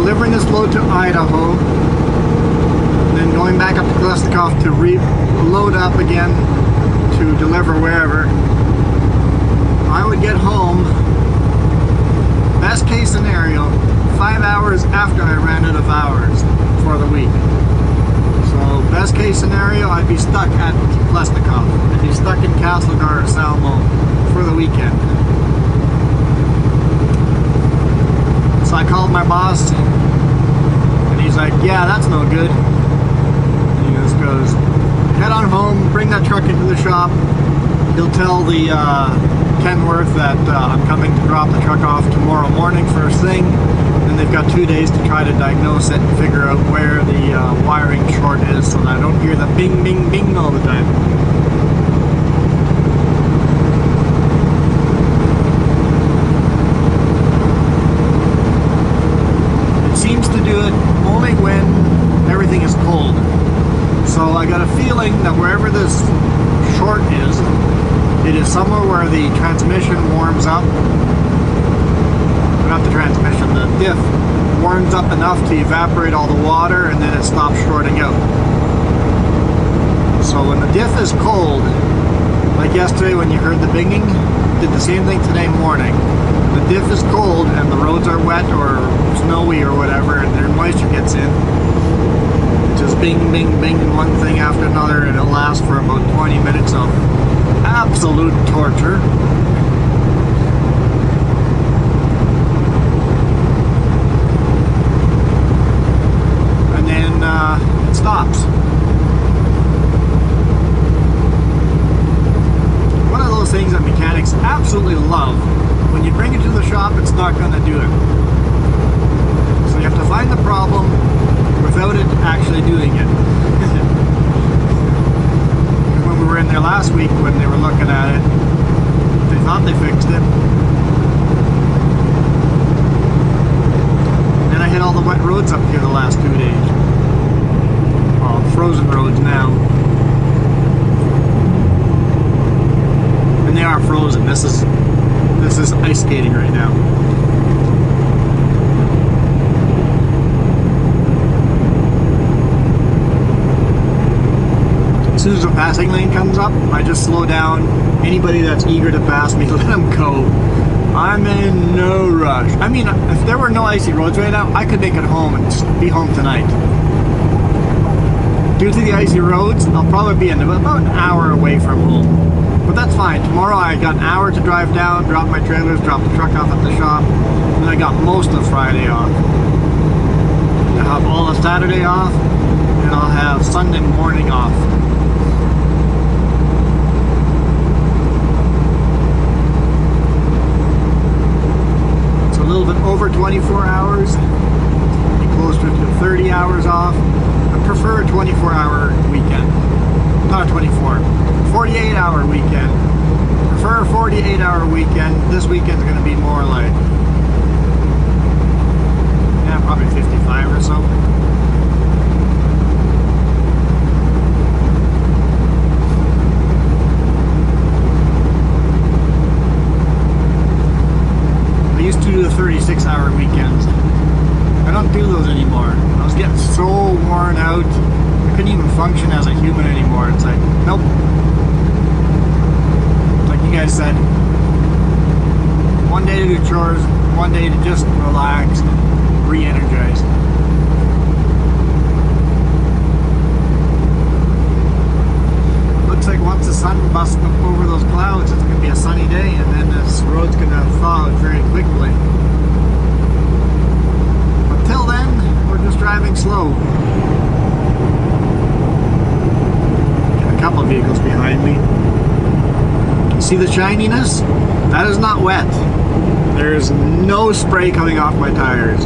delivering this load to Idaho, and then going back up to Klesnikov to reload up again to deliver wherever, I would get home, best case scenario, 5 hours after I ran out of hours for the week. So best case scenario, I'd be stuck at Klesnikov. I'd be stuck in Castlegar or Salmo for the weekend. So I called my boss, and he's like, yeah, that's no good. And he just goes, head on home, bring that truck into the shop. He'll tell the Kenworth that I'm coming to drop the truck off tomorrow morning first thing. And they've got 2 days to try to diagnose it and figure out where the wiring short is so that I don't hear the bing, bing, bing all the time. Seems to do it only when everything is cold. So I got a feeling that wherever this short is, it is somewhere where the transmission warms up. Not the transmission, the diff warms up enough to evaporate all the water, and then it stops shorting out. So when the diff is cold, like yesterday when you heard the binging, did the same thing today morning. The diff is cold and the roads are wet or snowy or whatever, and their moisture gets in. Just bing, bing, bing, one thing after another, and it'll last for about 20 minutes of absolute torture. And then it stops. One of those things that mechanics absolutely love. When you bring it to the shop, it's not going to do it. So you have to find the problem without it actually doing it. When we were in there last week, when they were looking at it, they thought they fixed it. And I hit all the wet roads up here the last 2 days. Well, frozen roads now. And they are frozen. This is ice skating right now. As soon as the passing lane comes up, I just slow down. Anybody that's eager to pass me, let them go. I'm in no rush. I mean, if there were no icy roads right now, I could make it home and be home tonight. Due to the icy roads, I'll probably be about an hour away from home. But that's fine. Tomorrow I got an hour to drive down, drop my trailers, drop the truck off at the shop, and I got most of Friday off. I'll have all of Saturday off, and I'll have Sunday morning off. It's a little bit over 24 hours, closer to 30 hours off. I prefer a 24-hour weekend. Not a 24. 48-hour weekend. Prefer a 48-hour weekend. This weekend's going to be more like, yeah, probably 55 or so. I used to do the 36-hour weekends. I don't do those anymore. I was getting so worn out. I couldn't even function as a human anymore. It's like, nope. You guys said, one day to do chores, one day to just relax and re-energize. Looks like once the sun busts up over those clouds, it's going to be a sunny day, and then this road's going to thaw out very quickly. But till then, we're just driving slow. Got a couple of vehicles behind me. See the shininess? That is not wet. There's no spray coming off my tires.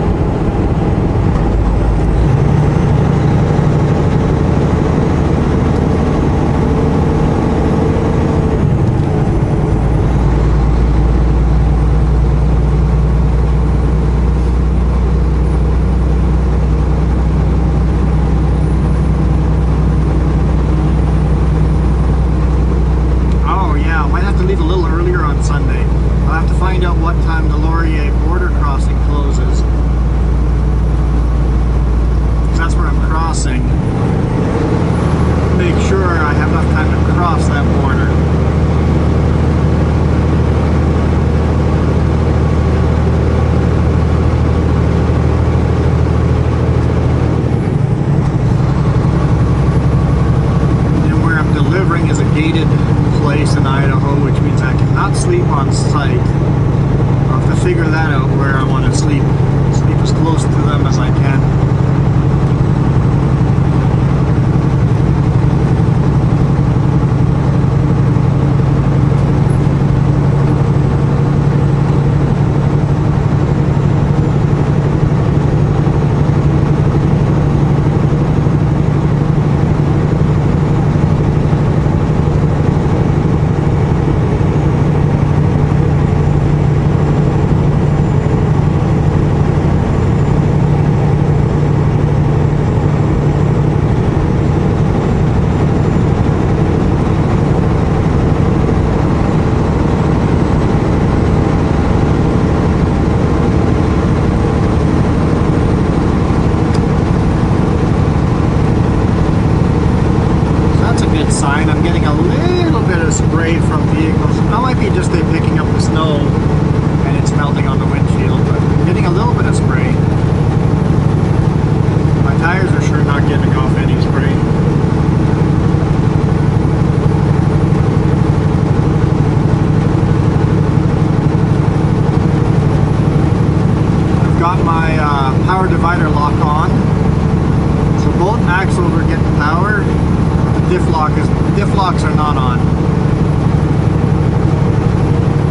getting a little bit of spray from vehicles. That might be just they picking up the snow and it's melting on the windshield, but I'm getting a little bit of spray. My tires are sure not giving off any spray. I've got my power divider lock on, so both axles are getting power. The diff locks are not on.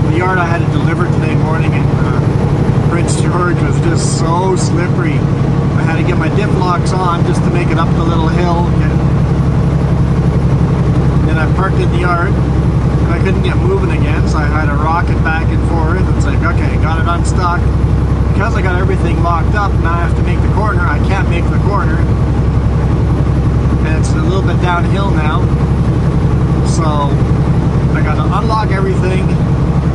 The yard I had it delivered today morning in Prince George was just so slippery. I had to get my diff locks on just to make it up the little hill. Then I parked in the yard and I couldn't get moving again, so I had to rock it back and forth. It's like, okay, got it unstuck. Because I got everything locked up, now I have to make the corner. I can't make the corner. And it's a little bit downhill now. So I got to unlock everything.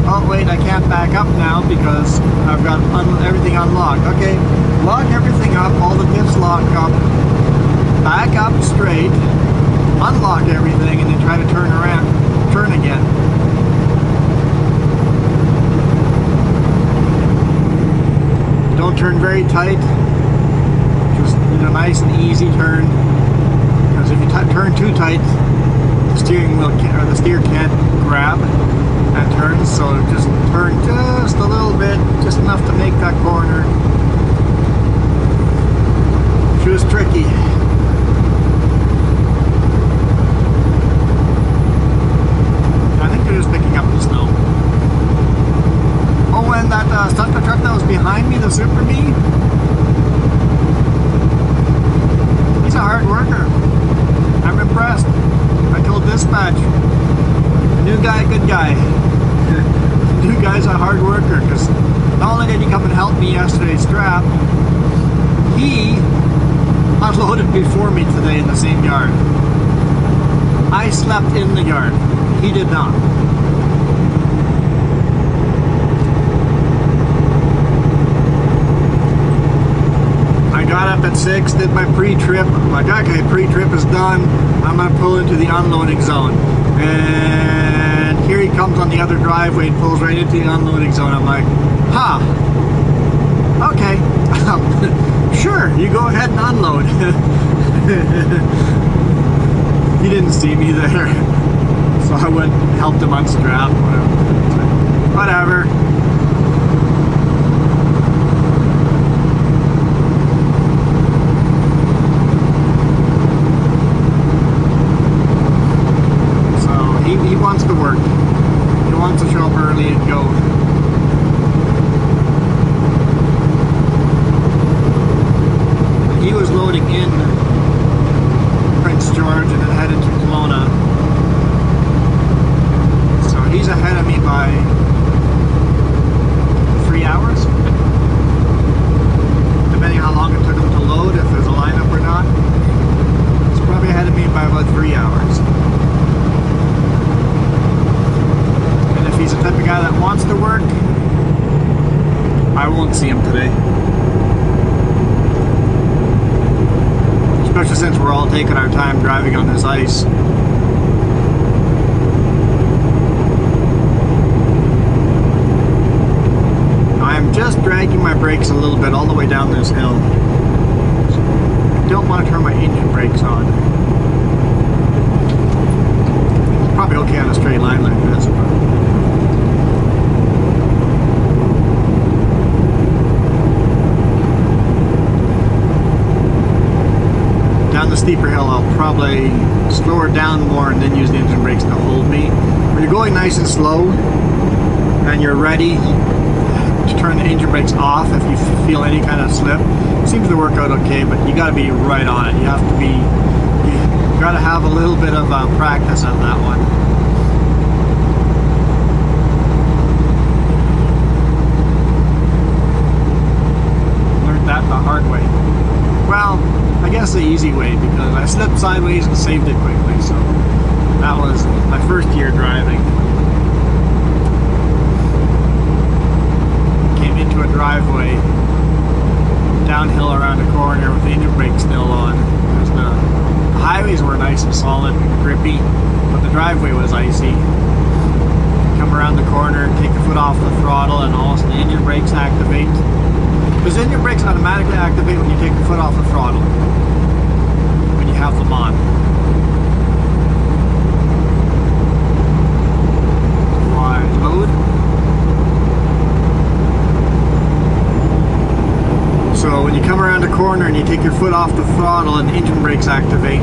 Oh wait, I can't back up now because I've got everything unlocked. Okay, lock everything up, all the diffs lock up, back up straight, unlock everything, and then try to turn around, turn again. Don't turn very tight, just a nice and easy turn. Because if you turn too tight, the steering wheel or the steer can't grab and turn. So just turn just a little bit, just enough to make that corner. Which was tricky. I think they're just picking up the snow. Oh, and that stuff truck that was behind me, the Super Bee, he's a hard worker. I'm impressed. I told dispatch, new guy, good guy. New guy's a hard worker, because not only did he come and help me yesterday strap, he unloaded before me today in the same yard. I slept in the yard. He did not. I got up at 6, did my pre-trip. I'm like, okay, pre-trip is done. I'm gonna pull into the unloading zone. And here he comes on the other driveway and pulls right into the unloading zone. I'm like, huh, okay, sure, you go ahead and unload. He didn't see me there, so I went and helped him unstrap. Whatever. He wants to work. He wants to show up early and go. He was loading in Prince George and then headed to Kelowna. So he's ahead of me by 3 hours. Depending how long it took him to load, if there's a lineup or not. He's probably ahead of me by about 3 hours. He's the type of guy that wants to work. I won't see him today. Especially since we're all taking our time driving on this ice. I am just dragging my brakes a little bit all the way down this hill. I don't want to turn my engine brakes on. It's probably okay on a straight line like this, but down the steeper hill, I'll probably slow her down more and then use the engine brakes to hold me. When you're going nice and slow and you're ready to turn the engine brakes off if you feel any kind of slip, it seems to work out okay, but you got to be right on it. You have to be, you got to have a little bit of practice on that one. Learned that the hard way. Well, I guess the easy way, because I slipped sideways and saved it quickly, so that was my first year driving. Came into a driveway, downhill around a corner with the engine brake still on. There's the highways were nice and solid and grippy, but the driveway was icy. Come around the corner, take your foot off the throttle, and all of a sudden the engine brakes activate. Because engine brakes automatically activate when you take your foot off the throttle, when you have them on. Wide load. So when you come around a corner and you take your foot off the throttle and the engine brakes activate,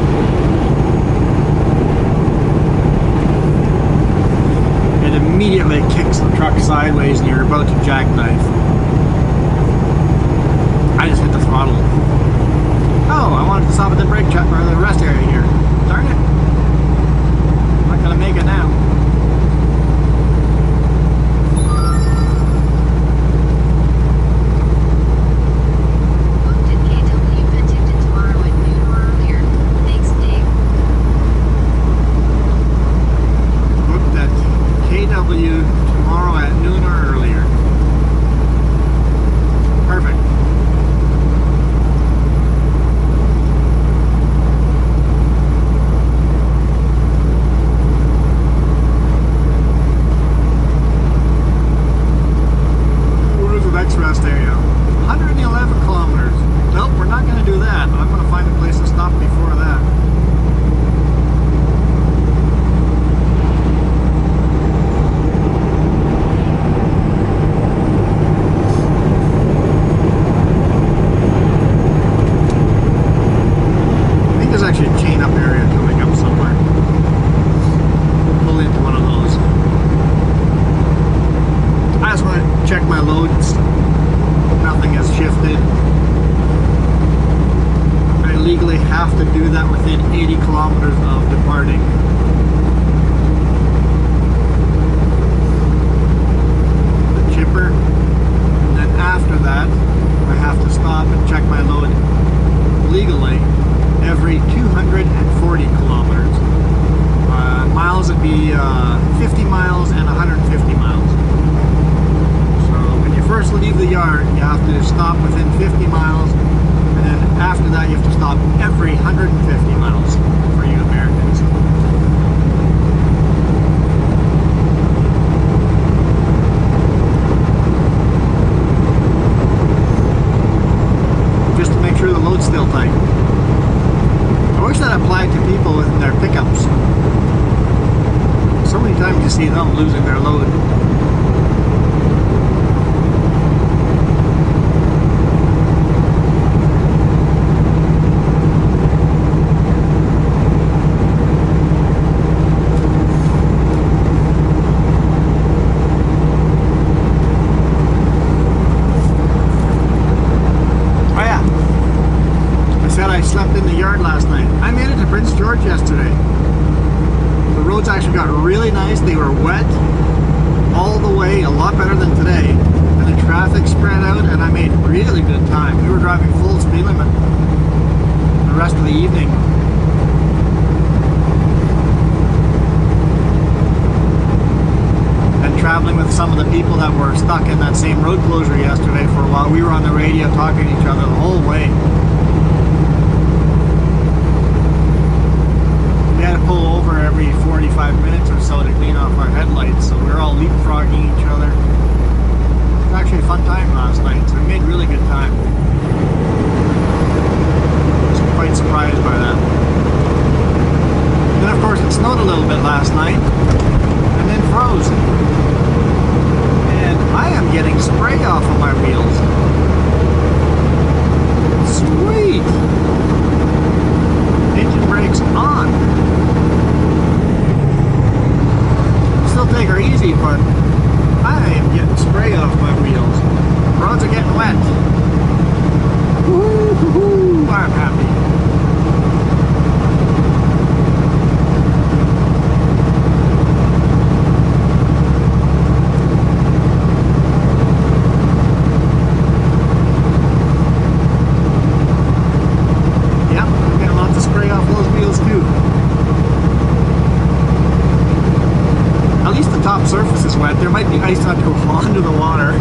it immediately kicks the truck sideways and you're about to jackknife. I just hit the throttle. Oh, I wanted to stop at the brake check or the rest area here. Darn it. I'm not gonna make it now. Tomorrow at noon or earlier. Perfect. Where's the next rest area? 111 kilometers. Nope, we're not going to do that. I'm going to find a place to stop before that. Check my loads. Nothing has shifted. I legally have to do that within 80 kilometers of departing. The chipper. And then after that, I have to stop and check my load legally every 240 kilometers. Miles would be 50 miles and 150 miles. First leave the yard, you have to stop within 50 miles, and then after that you have to stop every 150 miles for you Americans. Just to make sure the load's still tight. I wish that applied to people in their pickups. So many times you see them losing their load. Yesterday. The roads actually got really nice. They were wet all the way, a lot better than today. And the traffic spread out and I made really good time. We were driving full speed limit the rest of the evening. And traveling with some of the people that were stuck in that same road closure yesterday for a while. We were on the radio talking to each other the whole way. We had to pull over every 45 minutes or so to clean off our headlights, so we were all leapfrogging each other. It was actually a fun time last night, so we made really good time. I was quite surprised by that. Then of course it snowed a little bit last night, and then froze. And I am getting spray off of my wheels. Sweet! Engine brakes on. Still take her easy, but I am getting spray off my wheels. Roads are getting wet. Woo-hoo-hoo, I'm happy. Top surface is wet. There might be ice not to go onto the water.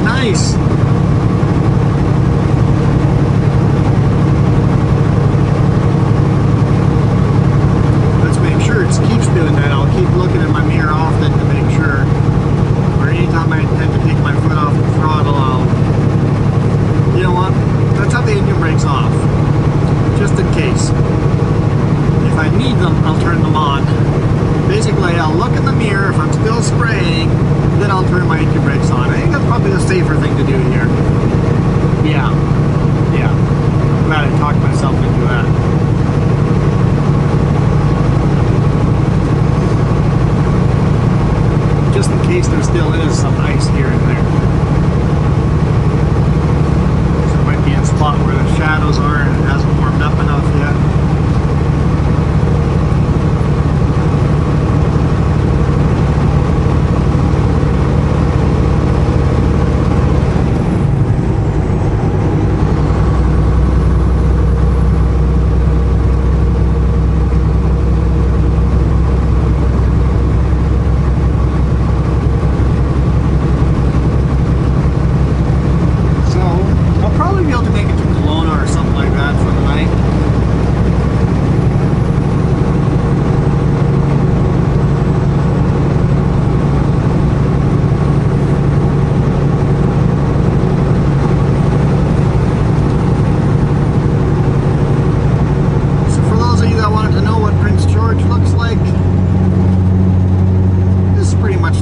Nice. some ice here and there. So it might be a spot where the shadows are and it hasn't warmed up enough yet.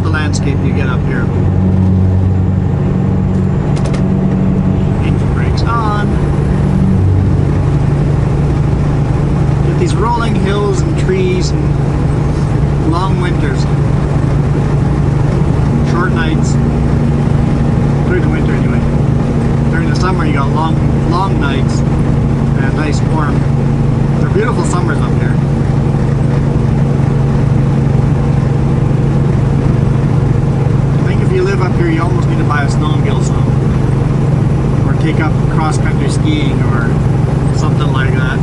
Landscape you get up here. Engine brakes on. Get these rolling hills and trees and long winters. Short nights. Through the winter anyway. During the summer you got long nights and nice warm. They're beautiful summers up here. If you live up here, you almost need to buy a snowmobile some, or take up cross-country skiing or something like that.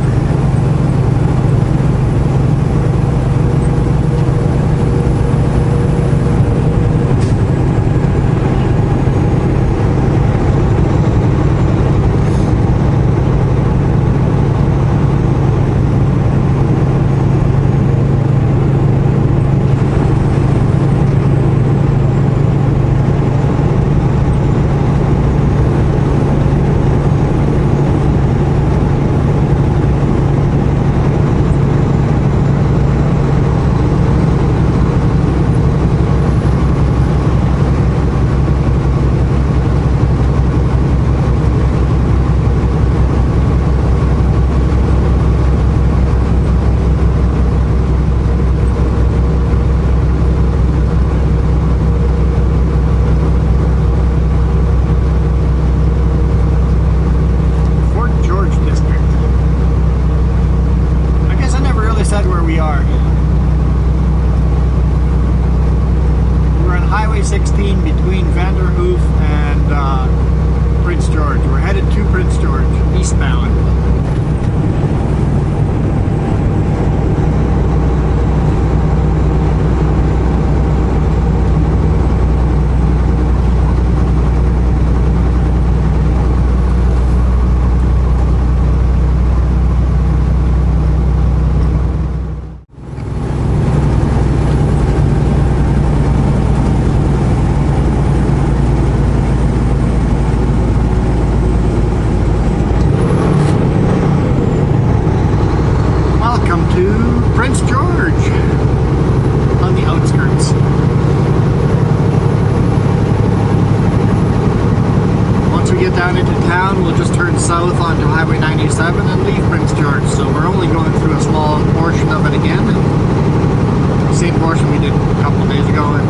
Down into town, we'll just turn south onto Highway 97 and leave Prince George. So we're only going through a small portion of it again. And same portion we did a couple of days ago. And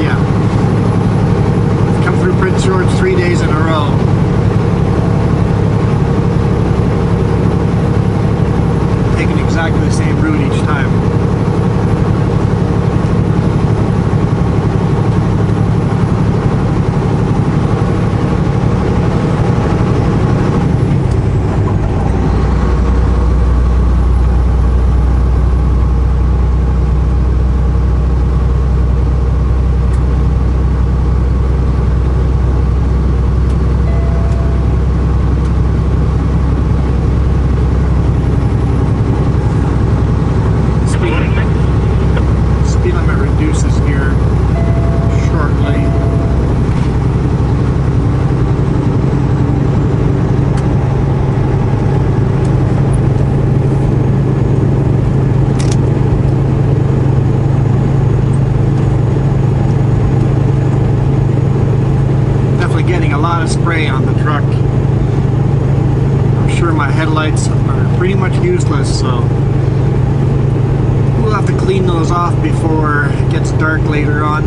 yeah, we've come through Prince George 3 days in a row. Taking exactly the same route each time. Spray on the truck. I'm sure my headlights are pretty much useless, so we'll have to clean those off before it gets dark later on.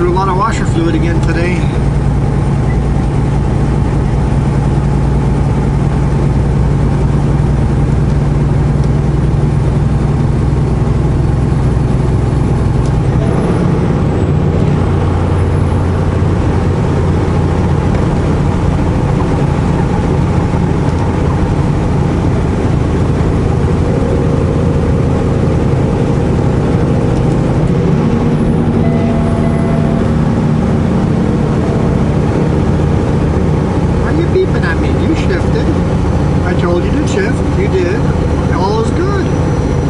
through a lot of washer fluid again today. You did. All is good.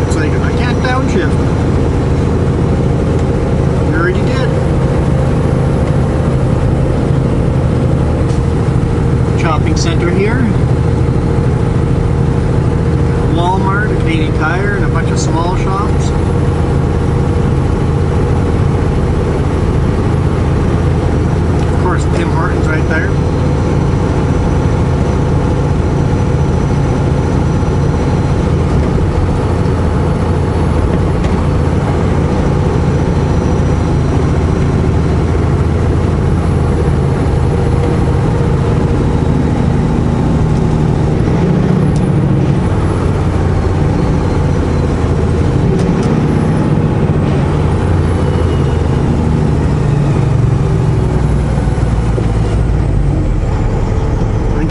It's like, I can't downshift. You already did. Shopping center here. Walmart, a Canadian Tire, and a bunch of small shops. Of course, Tim Hortons right there.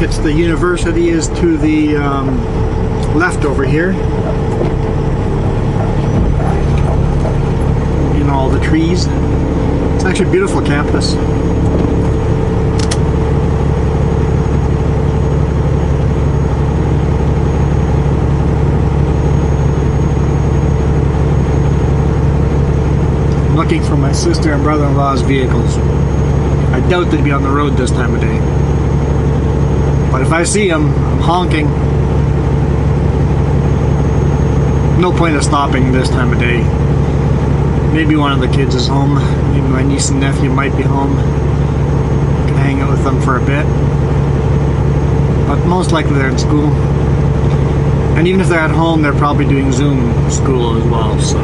It's the university is to the left over here. You know, all the trees. It's actually a beautiful campus. I'm looking for my sister and brother-in-law's vehicles. I doubt they'd be on the road this time of day. But if I see them, I'm honking. No point of stopping this time of day. Maybe one of the kids is home. Maybe my niece and nephew might be home. I can hang out with them for a bit. But most likely they're in school. And even if they're at home, they're probably doing Zoom school as well, so.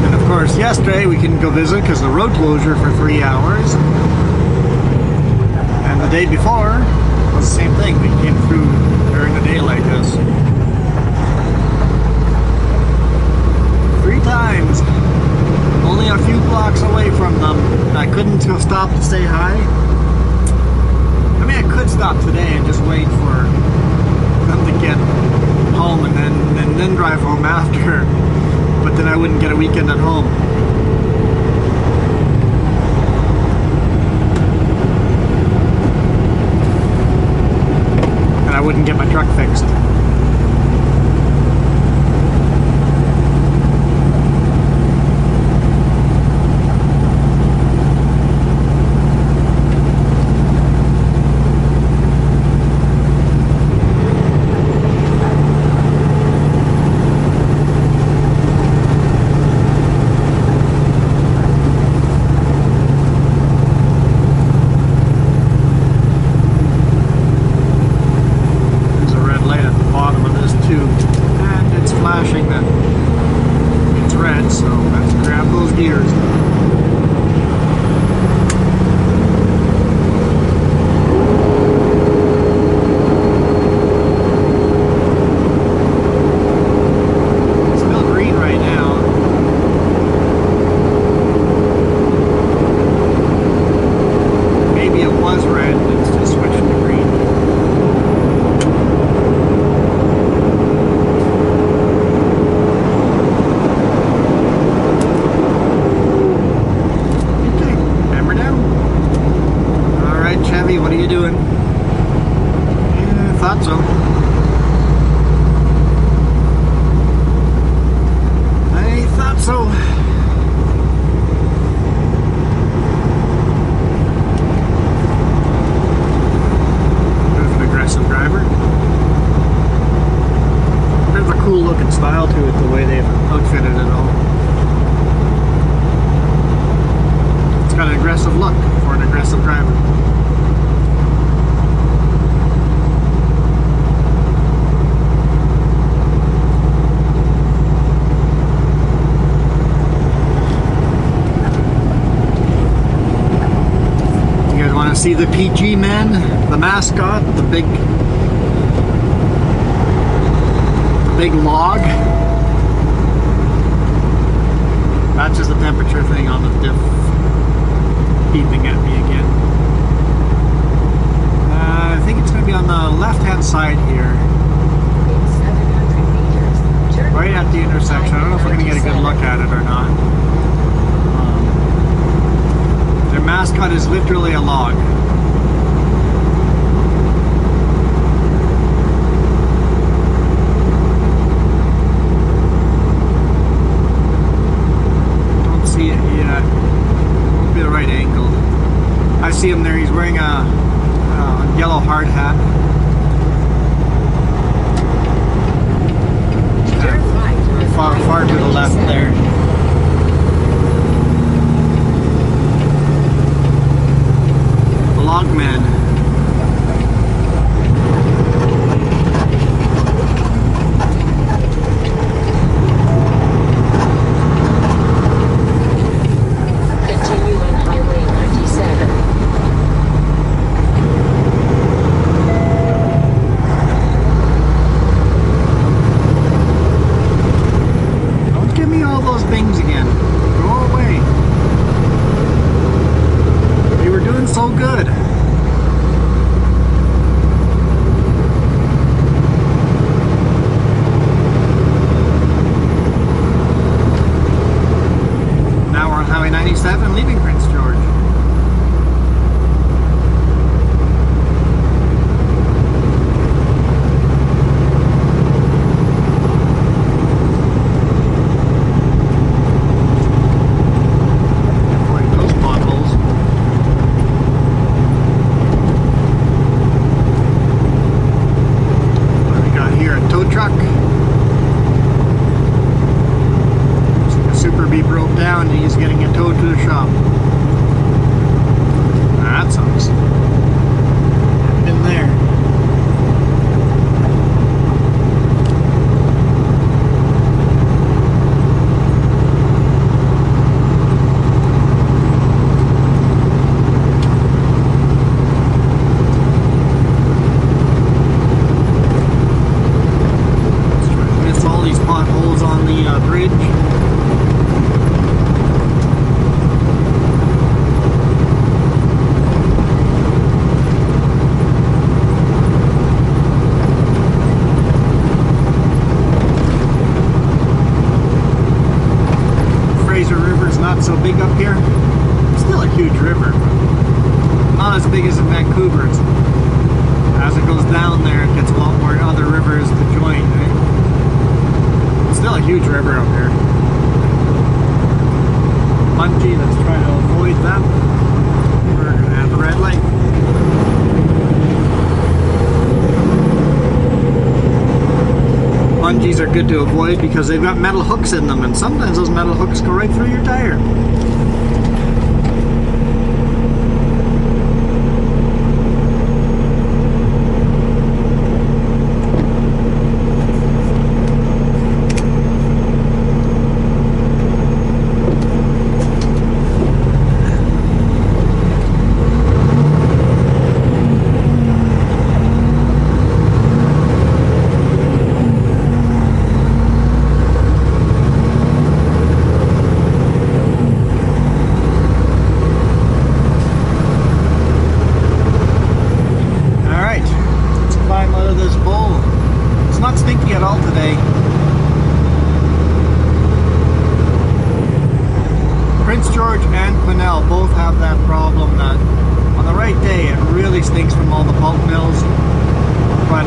And of course, yesterday we couldn't go visit because of the road closure for 3 hours. And the day before was the same thing. We came through during the day like this. 3 times. Only a few blocks away from them. I couldn't stop to say hi. I mean, I could stop today and just wait for them to get home and then drive home after. But then I wouldn't get a weekend at home. I wouldn't get my truck fixed. Later. See the PG man, the mascot, the big log. That's just a temperature thing on the diff beeping at me again. I think it's going to be on the left-hand side here. In 700 meters, turn Right at the intersection. I don't know if we're going to get a good look at it or not. Their mascot is literally a log. Don't see it yet. Won't be the right angle. I see him there. He's wearing a yellow hard hat. turn right on Far to the left there. The logman. Continue on Highway 97. Don't give me all those things again. Go away. We were doing so good. Now we're on Highway 97, leaving Prince George. Avoid those potholes. What do we got here? A tow truck. A super bee broke down and he's getting it towed to the shop. That sucks. Been there. Let's try to miss all these potholes on the bridge. Fraser River's not so big up here. It's still a huge river, but not as big as in Vancouver. As it goes down there, it gets a lot more other rivers to join. Right? It's still a huge river up here. Bungee, let's try to avoid them. We're going to have the red light. Bungees are good to avoid because they've got metal hooks in them, and sometimes those metal hooks go right through your tire. Both have that problem that on the right day it really stinks from all the pulp mills, but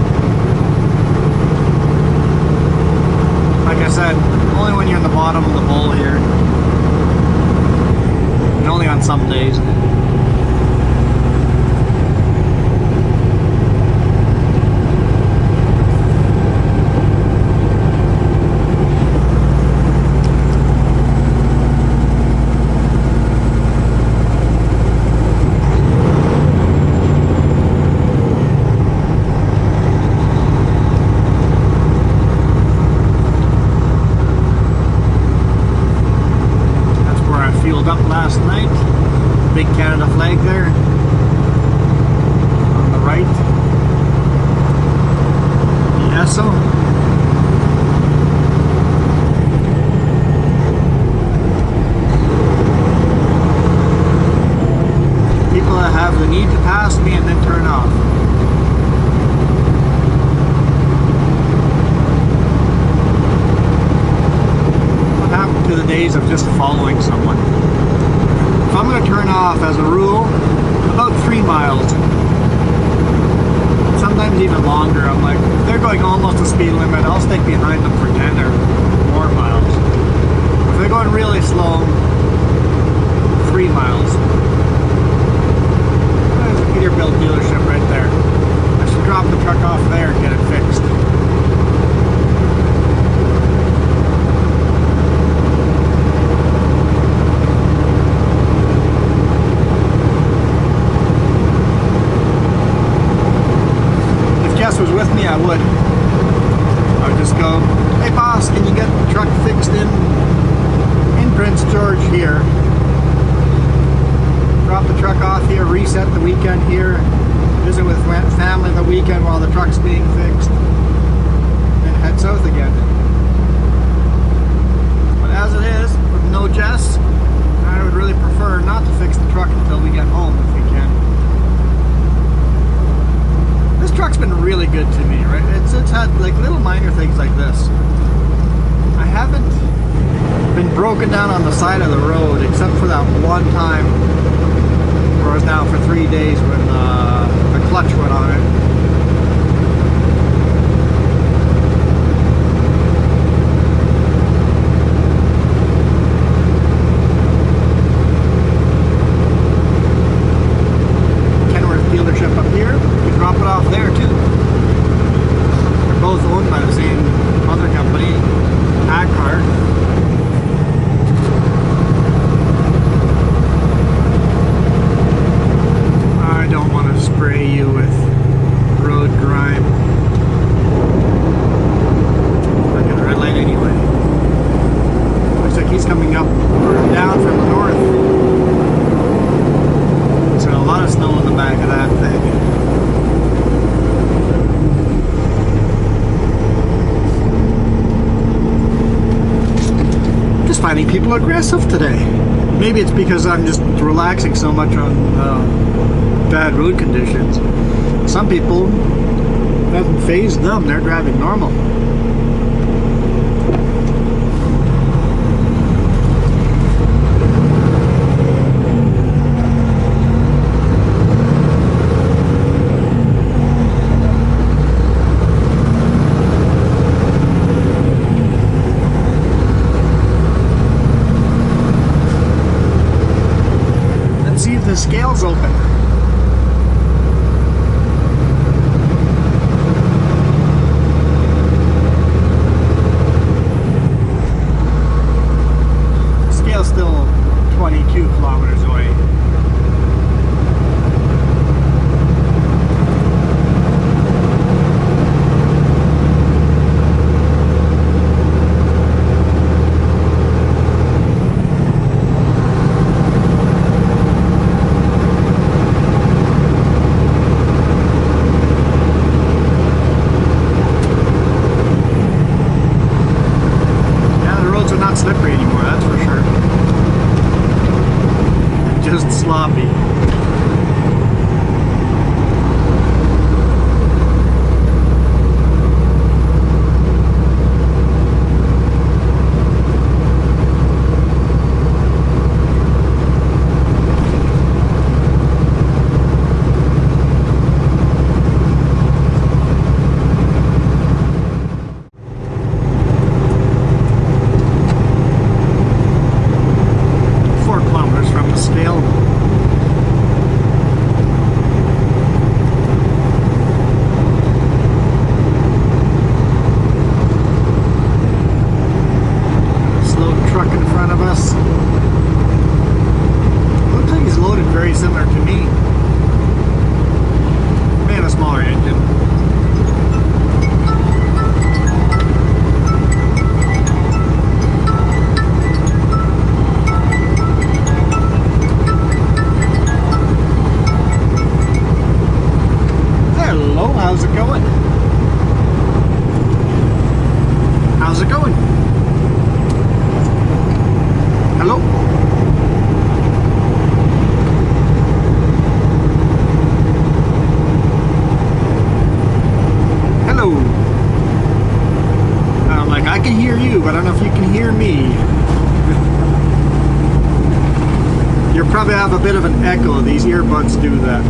like I said, only when you're in the bottom of the bowl here, and only on some days. Up last night, big Canada flag there. guess so. People that have the need to pass me and then turn off. What happened to the days of just following someone? If I'm going to turn off, as a rule, about 3 miles. Sometimes even longer. I'm like, if they're going almost the speed limit, I'll stick behind them for 10 or more miles. If they're going really slow, 3 miles. There's a Peterbilt dealership right there. I should drop the truck off there and get it fixed. Was with me, I would just go, hey boss, can you get the truck fixed in Prince George here? Drop the truck off here, reset the weekend here, visit with family the weekend while the truck's being fixed, and head south again. But as it is, with no Jess, I would really prefer not to fix the truck until we get home if we can. This truck's been really good to me, right? It's had like little minor things like this. I haven't been broken down on the side of the road except for that one time where I was down for 3 days when the clutch went on it. Dealership up here, you drop it off there too. They're both owned by the same other company, Agcar. I don't want to spray you with road grime. I got a red light anyway. Looks like he's coming up or down from the north. A lot of snow in the back of that thing. Just finding people aggressive today. Maybe it's because I'm just relaxing so much on bad road conditions. Some people, it hasn't phased them. They're driving normal. The scale's open. The scale's still 22 kilometers away. Slippery anymore, that's for sure. Just sloppy. probably have a bit of an echo. These earbuds do that.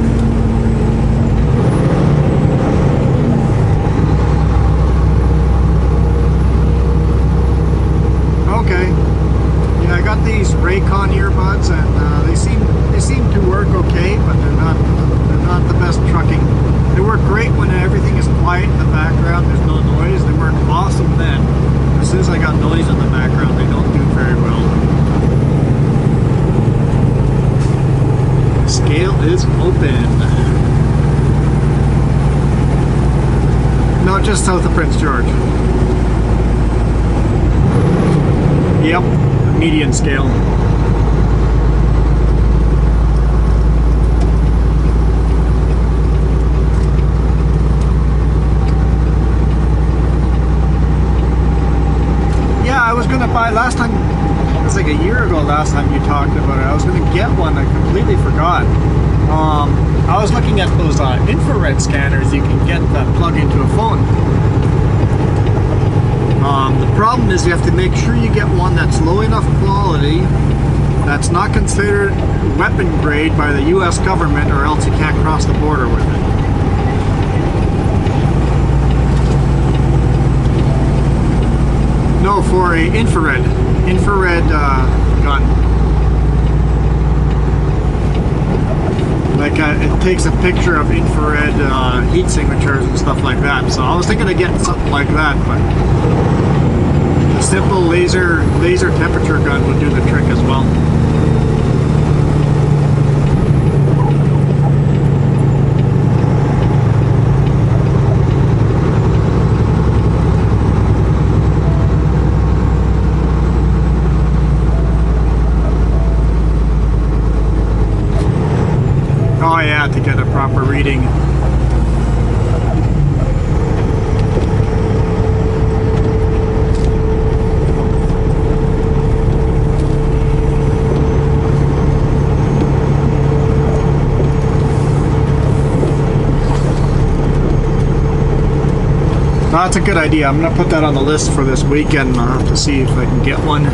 Okay. Yeah, I got these Raycon earbuds, and they seem to work okay, but they're not the best trucking. They work great when everything is quiet in the background. There's no noise. They work awesome then. As soon as I got noise in the background, they don't do very well. Scale is open. No, just south of Prince George. Yep, median scale. Yeah, I was gonna buy last time. It's like a year ago last time you talked about it. I was going to get one. I completely forgot. I was looking at those infrared scanners you can get that plug into a phone. The problem is you have to make sure you get one that's low enough quality, that's not considered weapon grade by the US government, or else you can't cross the border with it. No, for a infrared gun. Like it takes a picture of infrared heat signatures and stuff like that. So I was thinking of getting something like that, but a simple laser temperature gun would do the trick as well. Oh yeah, to get a proper reading. That's a good idea. I'm gonna put that on the list for this weekend. I'll have to see if I can get one.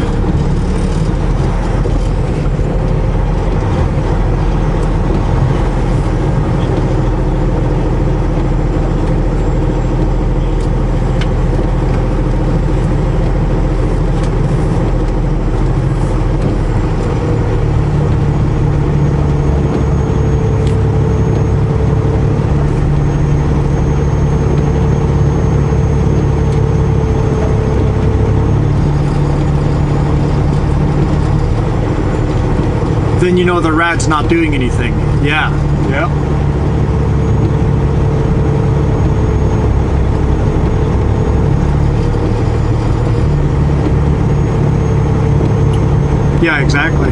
Then you know the rad's not doing anything. Yeah. Yep. Yeah, exactly.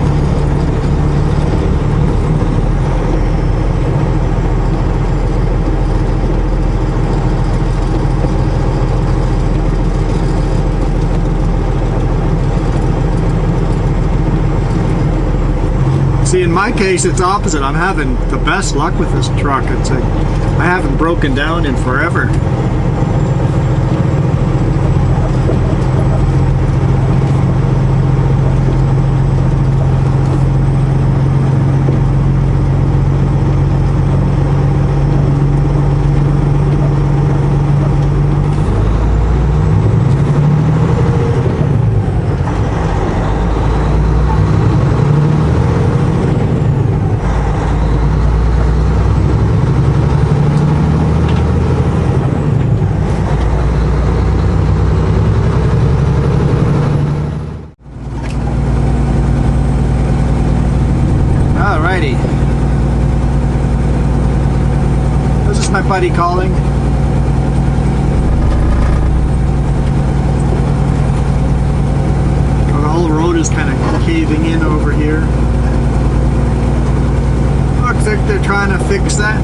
See, in my case, it's opposite. I'm having the best luck with this truck. It's like I haven't broken down in forever. This is my buddy calling. The whole road is kind of caving in over here. Looks like they're trying to fix that.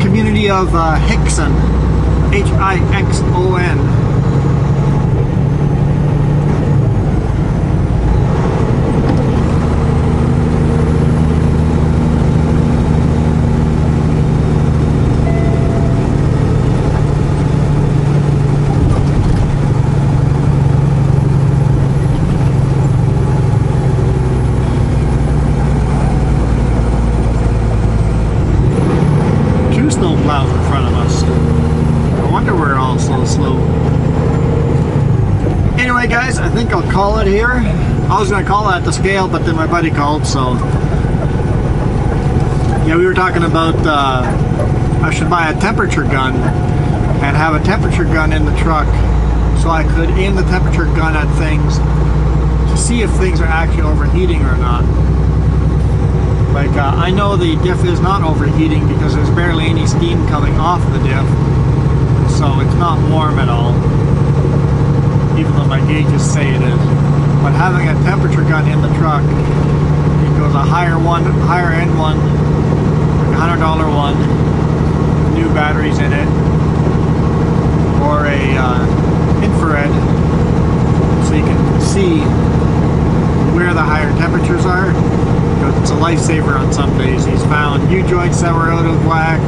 Community of Hixon, H-I-X-O-N. guys, I think I'll call it here. I was gonna call it at the scale, but then my buddy called, so yeah, we were talking about I should buy a temperature gun and have a temperature gun in the truck so I could aim the temperature gun at things to see if things are actually overheating or not. Like I know the diff is not overheating because there's barely any steam coming off the diff, so it's not warm at all, even though my gauges say it is. But having a temperature gun in the truck, it goes a higher end one, like $100 one, new batteries in it, or a infrared, so you can see where the higher temperatures are. Because it's a lifesaver on some days. He's found U-joints that were out of whack,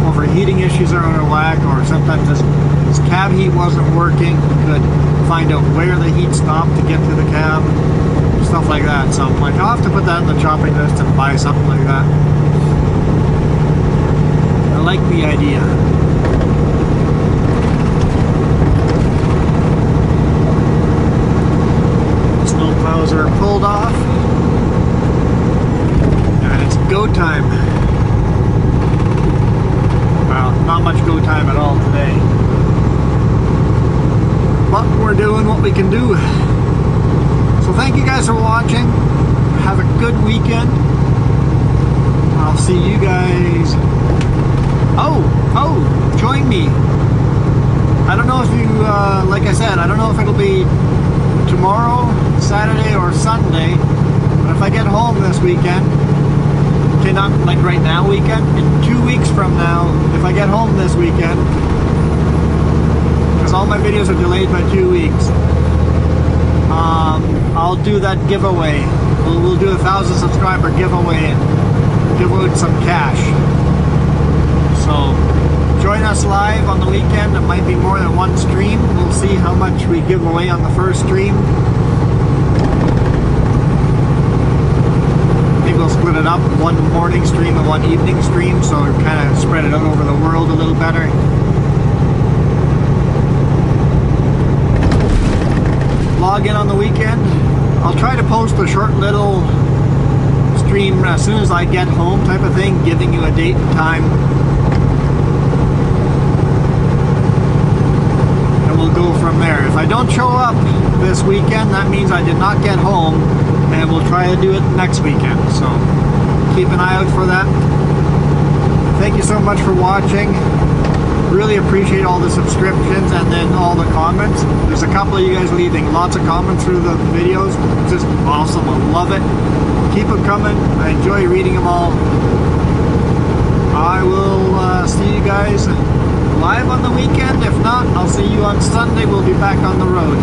overheating issues are out of whack, or sometimes his cab heat wasn't working. He could find out where the heat stopped to get to the cab, stuff like that. So I'm like, I'll have to put that in the shopping list and buy something like that. I like the idea. Snow plows are pulled off, and it's go time. Well, not much go time at all today, but we're doing what we can do. So thank you guys for watching. Have a good weekend. I'll see you guys. Oh, join me. I don't know if you, like I said, I don't know if it'll be tomorrow, Saturday, or Sunday, but if I get home this weekend, okay, not like right now weekend, in 2 weeks from now, if I get home this weekend, because all my videos are delayed by 2 weeks, I'll do that giveaway. We'll do a 1,000 subscriber giveaway and give out some cash. So join us live on the weekend. It might be more than one stream. We'll see how much we give away on the first stream. Maybe we'll split it up, one morning stream and one evening stream, so kind of spread it out over the world a little better. Log in on the weekend. I'll try to post a short little stream as soon as I get home type of thing, giving you a date and time. And we'll go from there. If I don't show up this weekend, that means I did not get home, and we'll try to do it next weekend. So keep an eye out for that. Thank you so much for watching. Really appreciate all the subscriptions and then all the comments. There's a couple of you guys leaving lots of comments through the videos. It's just awesome. I love it. Keep them coming. I enjoy reading them all. I will see you guys live on the weekend. If not, I'll see you on Sunday. We'll be back on the road.